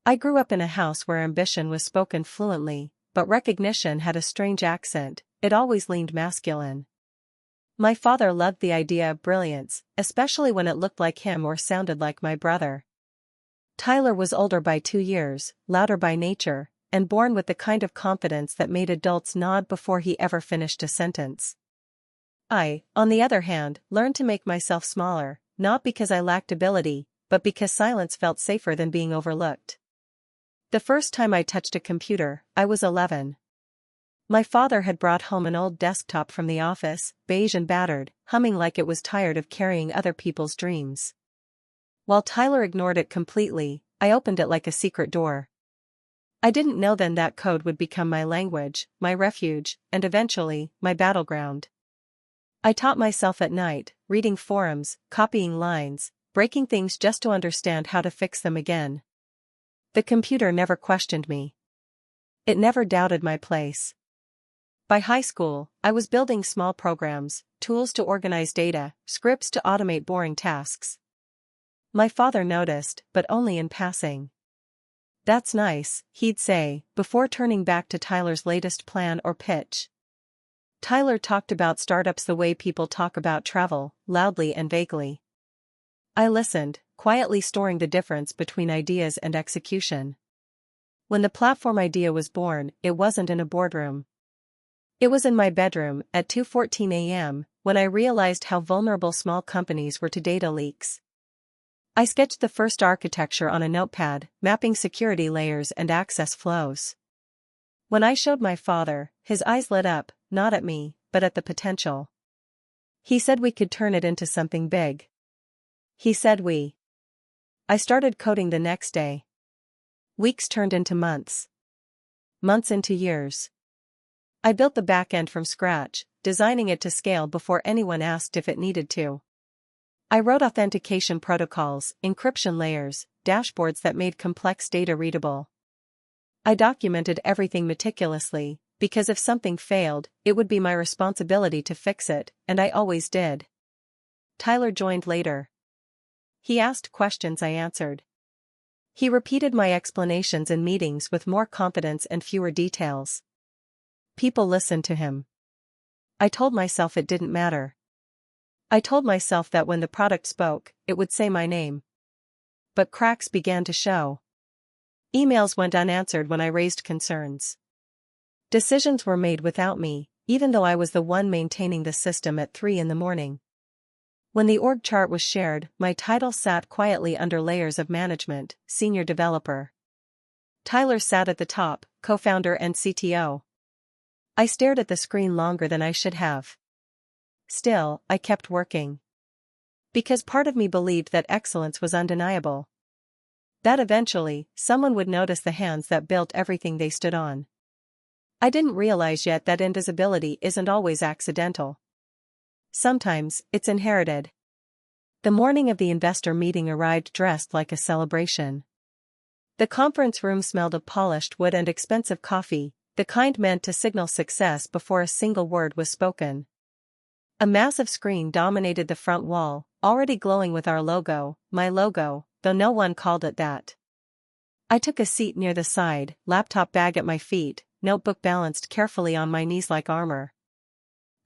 I grew up in a house where ambition was spoken fluently, but recognition had a strange accent. It always leaned masculine. My father loved the idea of brilliance, especially when it looked like him or sounded like my brother. Tyler was older by 2 years, louder by nature, and born with the kind of confidence that made adults nod before he ever finished a sentence. I, on the other hand, learned to make myself smaller, not because I lacked ability, but because silence felt safer than being overlooked. The first time I touched a computer, I was 11. My father had brought home an old desktop from the office, beige and battered, humming like it was tired of carrying other people's dreams. While Tyler ignored it completely, I opened it like a secret door. I didn't know then that code would become my language, my refuge, and eventually, my battleground. I taught myself at night, reading forums, copying lines, breaking things just to understand how to fix them again. The computer never questioned me. It never doubted my place. By high school, I was building small programs, tools to organize data, scripts to automate boring tasks. My father noticed, but only in passing. "That's nice," he'd say, before turning back to Tyler's latest plan or pitch. Tyler talked about startups the way people talk about travel, loudly and vaguely. I listened, quietly storing the difference between ideas and execution. When the platform idea was born, it wasn't in a boardroom. It was in my bedroom, at 2:14 a.m., when I realized how vulnerable small companies were to data leaks. I sketched the first architecture on a notepad, mapping security layers and access flows. When I showed my father, his eyes lit up, not at me, but at the potential. He said we could turn it into something big. He said we. I started coding the next day. Weeks turned into months. Months into years. I built the back end from scratch, designing it to scale before anyone asked if it needed to. I wrote authentication protocols, encryption layers, dashboards that made complex data readable. I documented everything meticulously, because if something failed, it would be my responsibility to fix it, and I always did. Tyler joined later. He asked questions I answered. He repeated my explanations in meetings with more confidence and fewer details. People listened to him. I told myself it didn't matter. I told myself that when the product spoke, it would say my name. But cracks began to show. Emails went unanswered when I raised concerns. Decisions were made without me, even though I was the one maintaining the system at 3 in the morning. When the org chart was shared, my title sat quietly under layers of management, senior developer. Tyler sat at the top, co-founder and CTO. I stared at the screen longer than I should have. Still, I kept working. Because part of me believed that excellence was undeniable. That eventually, someone would notice the hands that built everything they stood on. I didn't realize yet that invisibility isn't always accidental. Sometimes, it's inherited. The morning of the investor meeting arrived dressed like a celebration. The conference room smelled of polished wood and expensive coffee, the kind meant to signal success before a single word was spoken. A massive screen dominated the front wall, already glowing with our logo, my logo, though no one called it that. I took a seat near the side, laptop bag at my feet, notebook balanced carefully on my knees like armor.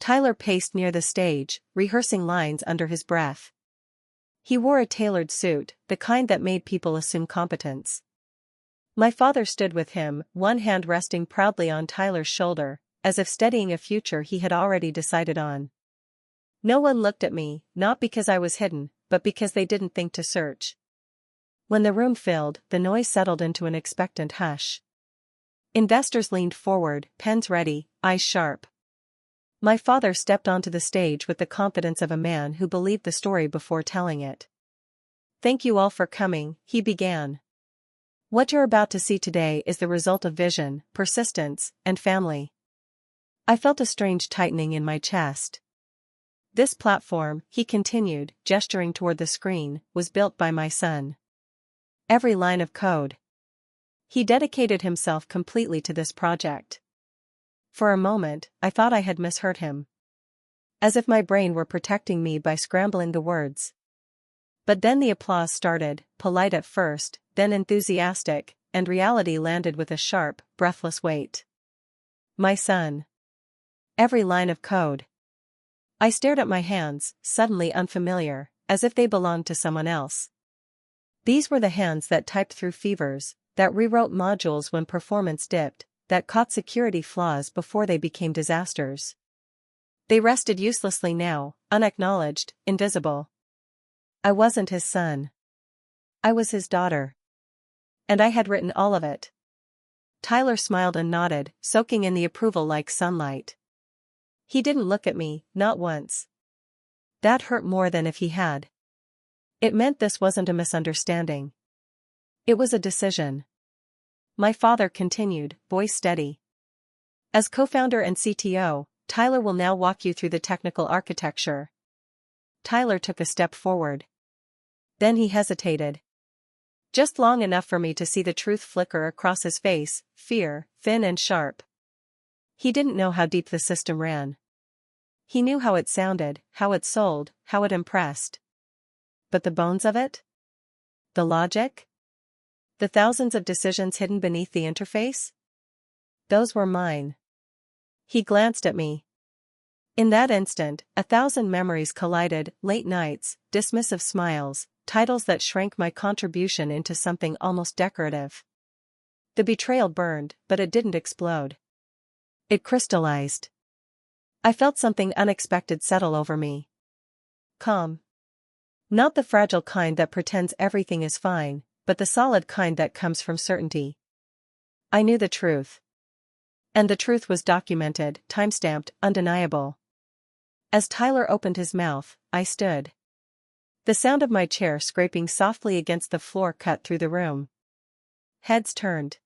Tyler paced near the stage, rehearsing lines under his breath. He wore a tailored suit, the kind that made people assume competence. My father stood with him, one hand resting proudly on Tyler's shoulder, as if steadying a future he had already decided on. No one looked at me, not because I was hidden, but because they didn't think to search. When the room filled, the noise settled into an expectant hush. Investors leaned forward, pens ready, eyes sharp. My father stepped onto the stage with the confidence of a man who believed the story before telling it. "Thank you all for coming," he began. "What you're about to see today is the result of vision, persistence, and family." I felt a strange tightening in my chest. "This platform," he continued, gesturing toward the screen, "was built by my son. Every line of code. He dedicated himself completely to this project." For a moment, I thought I had misheard him. As if my brain were protecting me by scrambling the words. But then the applause started, polite at first, then enthusiastic, and reality landed with a sharp, breathless weight. My son. Every line of code. I stared at my hands, suddenly unfamiliar, as if they belonged to someone else. These were the hands that typed through fevers, that rewrote modules when performance dipped, that caught security flaws before they became disasters. They rested uselessly now, unacknowledged, invisible. I wasn't his son. I was his daughter. And I had written all of it. Tyler smiled and nodded, soaking in the approval like sunlight. He didn't look at me, not once. That hurt more than if he had. It meant this wasn't a misunderstanding. It was a decision. My father continued, voice steady. As co-founder and CTO, Tyler will now walk you through the technical architecture. Tyler took a step forward. Then he hesitated. Just long enough for me to see the truth flicker across his face, fear, thin and sharp. He didn't know how deep the system ran. He knew how it sounded, how it sold, how it impressed. But the bones of it? The logic? The thousands of decisions hidden beneath the interface? Those were mine. He glanced at me. In that instant, 1,000 memories collided, late nights, dismissive smiles, titles that shrank my contribution into something almost decorative. The betrayal burned, but it didn't explode. It crystallized. I felt something unexpected settle over me. Calm. Not the fragile kind that pretends everything is fine, but the solid kind that comes from certainty. I knew the truth. And the truth was documented, timestamped, undeniable. As Tyler opened his mouth, I stood. The sound of my chair scraping softly against the floor cut through the room. Heads turned.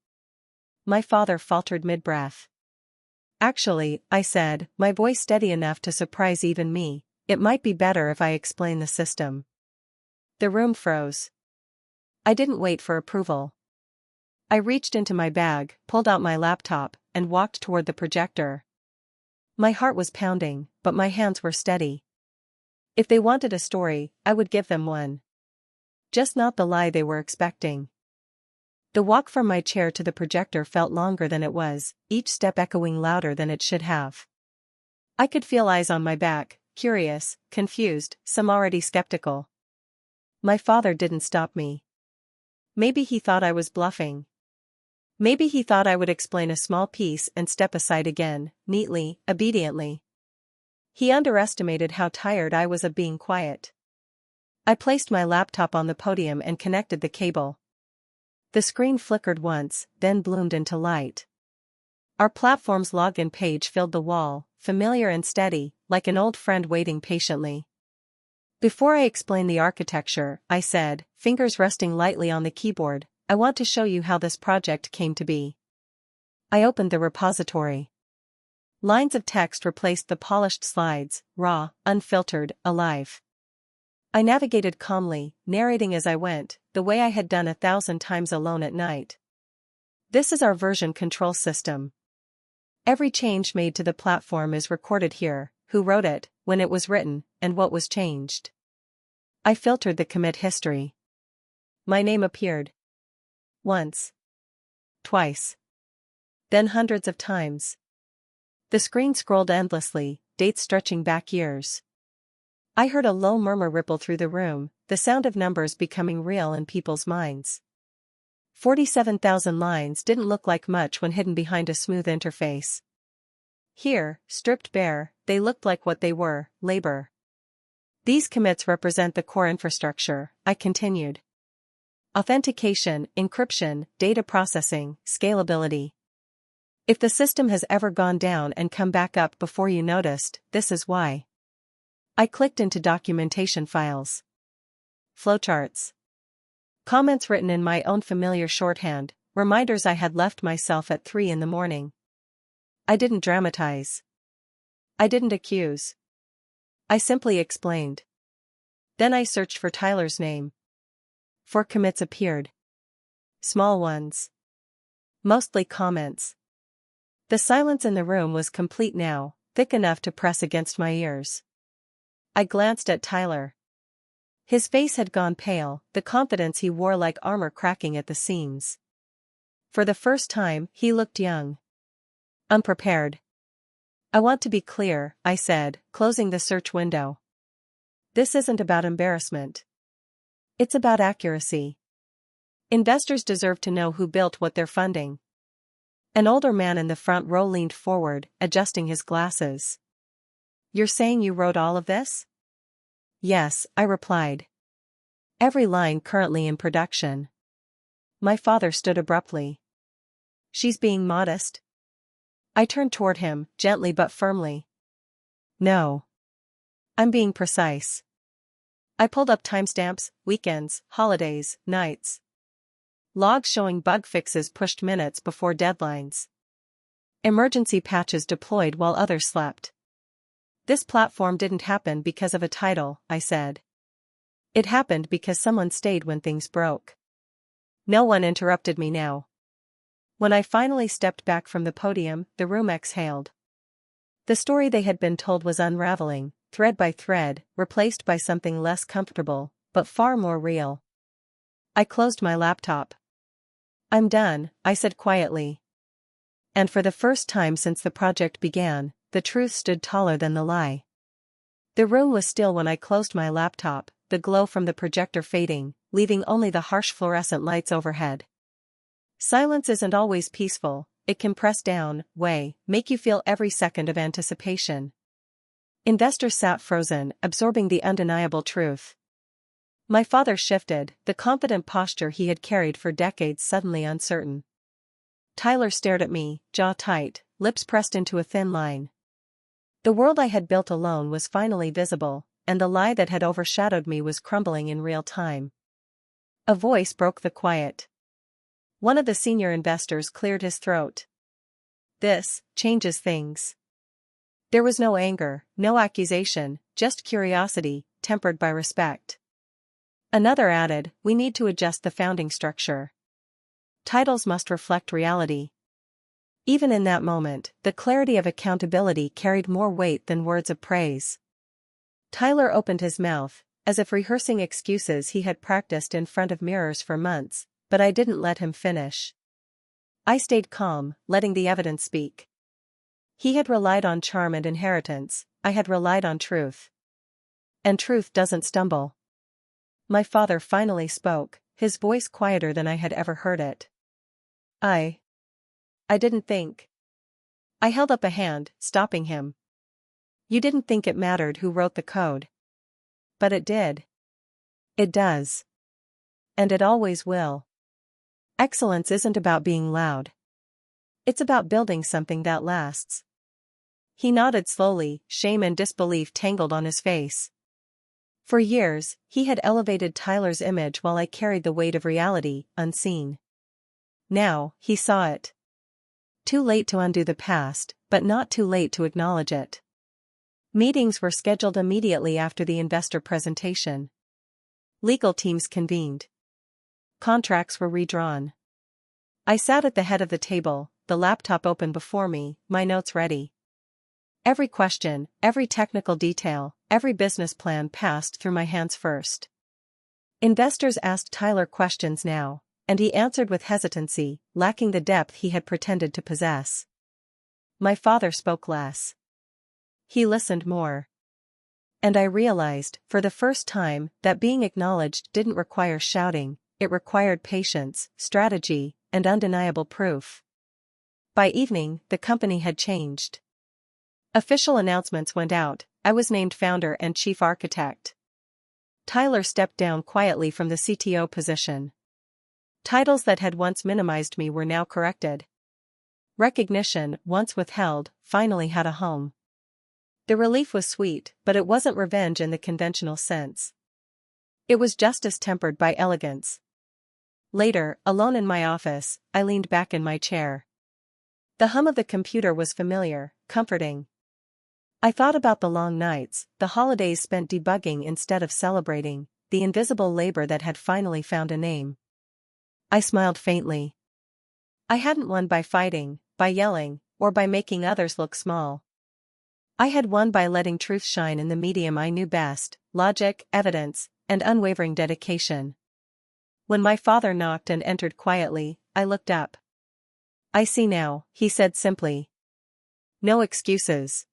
My father faltered mid-breath. Actually, I said, my voice steady enough to surprise even me, it might be better if I explain the system. The room froze. I didn't wait for approval. I reached into my bag, pulled out my laptop, and walked toward the projector. My heart was pounding, but my hands were steady. If they wanted a story, I would give them one. Just not the lie they were expecting. The walk from my chair to the projector felt longer than it was, each step echoing louder than it should have. I could feel eyes on my back, curious, confused, some already skeptical. My father didn't stop me. Maybe he thought I was bluffing. Maybe he thought I would explain a small piece and step aside again, neatly, obediently. He underestimated how tired I was of being quiet. I placed my laptop on the podium and connected the cable. The screen flickered once, then bloomed into light. Our platform's login page filled the wall, familiar and steady, like an old friend waiting patiently. Before I explain the architecture, I said, fingers resting lightly on the keyboard, I want to show you how this project came to be. I opened the repository. Lines of text replaced the polished slides, raw, unfiltered, alive. I navigated calmly, narrating as I went, the way I had done 1,000 times alone at night. This is our version control system. Every change made to the platform is recorded here, who wrote it, when it was written, and what was changed. I filtered the commit history. My name appeared. Once. Twice. Then hundreds of times. The screen scrolled endlessly, dates stretching back years. I heard a low murmur ripple through the room, the sound of numbers becoming real in people's minds. 47,000 lines didn't look like much when hidden behind a smooth interface. Here, stripped bare, they looked like what they were, labor. These commits represent the core infrastructure, I continued. Authentication, encryption, data processing, scalability. If the system has ever gone down and come back up before you noticed, this is why. I clicked into documentation files. Flowcharts. Comments written in my own familiar shorthand, reminders I had left myself at 3 in the morning. I didn't dramatize. I didn't accuse. I simply explained. Then I searched for Tyler's name. 4 commits appeared. Small ones. Mostly comments. The silence in the room was complete now, thick enough to press against my ears. I glanced at Tyler. His face had gone pale, the confidence he wore like armor cracking at the seams. For the first time, he looked young. Unprepared. I want to be clear, I said, closing the search window. This isn't about embarrassment. It's about accuracy. Investors deserve to know who built what they're funding. An older man in the front row leaned forward, adjusting his glasses. You're saying you wrote all of this? Yes, I replied. Every line currently in production. My father stood abruptly. She's being modest? I turned toward him, gently but firmly. No. I'm being precise. I pulled up timestamps, weekends, holidays, nights. Logs showing bug fixes pushed minutes before deadlines. Emergency patches deployed while others slept. This platform didn't happen because of a title, I said. It happened because someone stayed when things broke. No one interrupted me now. When I finally stepped back from the podium, the room exhaled. The story they had been told was unraveling, thread by thread, replaced by something less comfortable, but far more real. I closed my laptop. I'm done, I said quietly. And for the first time since the project began, the truth stood taller than the lie. The room was still when I closed my laptop, the glow from the projector fading, leaving only the harsh fluorescent lights overhead. Silence isn't always peaceful, it can press down, weigh, make you feel every second of anticipation. Investors sat frozen, absorbing the undeniable truth. My father shifted, the confident posture he had carried for decades suddenly uncertain. Tyler stared at me, jaw tight, lips pressed into a thin line. The world I had built alone was finally visible, and the lie that had overshadowed me was crumbling in real time. A voice broke the quiet. One of the senior investors cleared his throat. This changes things. There was no anger, no accusation, just curiosity, tempered by respect. Another added, we need to adjust the founding structure. Titles must reflect reality. Even in that moment, the clarity of accountability carried more weight than words of praise. Tyler opened his mouth, as if rehearsing excuses he had practiced in front of mirrors for months, but I didn't let him finish. I stayed calm, letting the evidence speak. He had relied on charm and inheritance, I had relied on truth. And truth doesn't stumble. My father finally spoke, his voice quieter than I had ever heard it. I didn't think. I held up a hand, stopping him. You didn't think it mattered who wrote the code. But it did. It does. And it always will. Excellence isn't about being loud. It's about building something that lasts. He nodded slowly, shame and disbelief tangled on his face. For years, he had elevated Tyler's image while I carried the weight of reality, unseen. Now, he saw it. Too late to undo the past, but not too late to acknowledge it. Meetings were scheduled immediately after the investor presentation. Legal teams convened. Contracts were redrawn. I sat at the head of the table, the laptop open before me, my notes ready. Every question, every technical detail, every business plan passed through my hands first. Investors asked Tyler questions now, and he answered with hesitancy, lacking the depth he had pretended to possess. My father spoke less. He listened more. And I realized, for the first time, that being acknowledged didn't require shouting, it required patience, strategy, and undeniable proof. By evening, the company had changed. Official announcements went out, I was named founder and chief architect. Tyler stepped down quietly from the CTO position. Titles that had once minimized me were now corrected. Recognition, once withheld, finally had a home. The relief was sweet, but it wasn't revenge in the conventional sense. It was justice tempered by elegance. Later, alone in my office, I leaned back in my chair. The hum of the computer was familiar, comforting. I thought about the long nights, the holidays spent debugging instead of celebrating, the invisible labor that had finally found a name. I smiled faintly. I hadn't won by fighting, by yelling, or by making others look small. I had won by letting truth shine in the medium I knew best, logic, evidence, and unwavering dedication. When my father knocked and entered quietly, I looked up. I see now, he said simply. No excuses.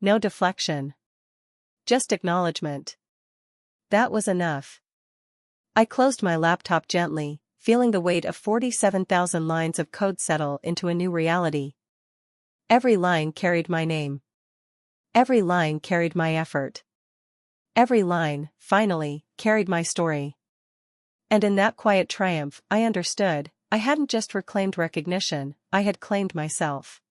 No deflection. Just acknowledgement. That was enough. I closed my laptop gently, feeling the weight of 47,000 lines of code settle into a new reality. Every line carried my name. Every line carried my effort. Every line, finally, carried my story. And in that quiet triumph, I understood, I hadn't just reclaimed recognition, I had claimed myself.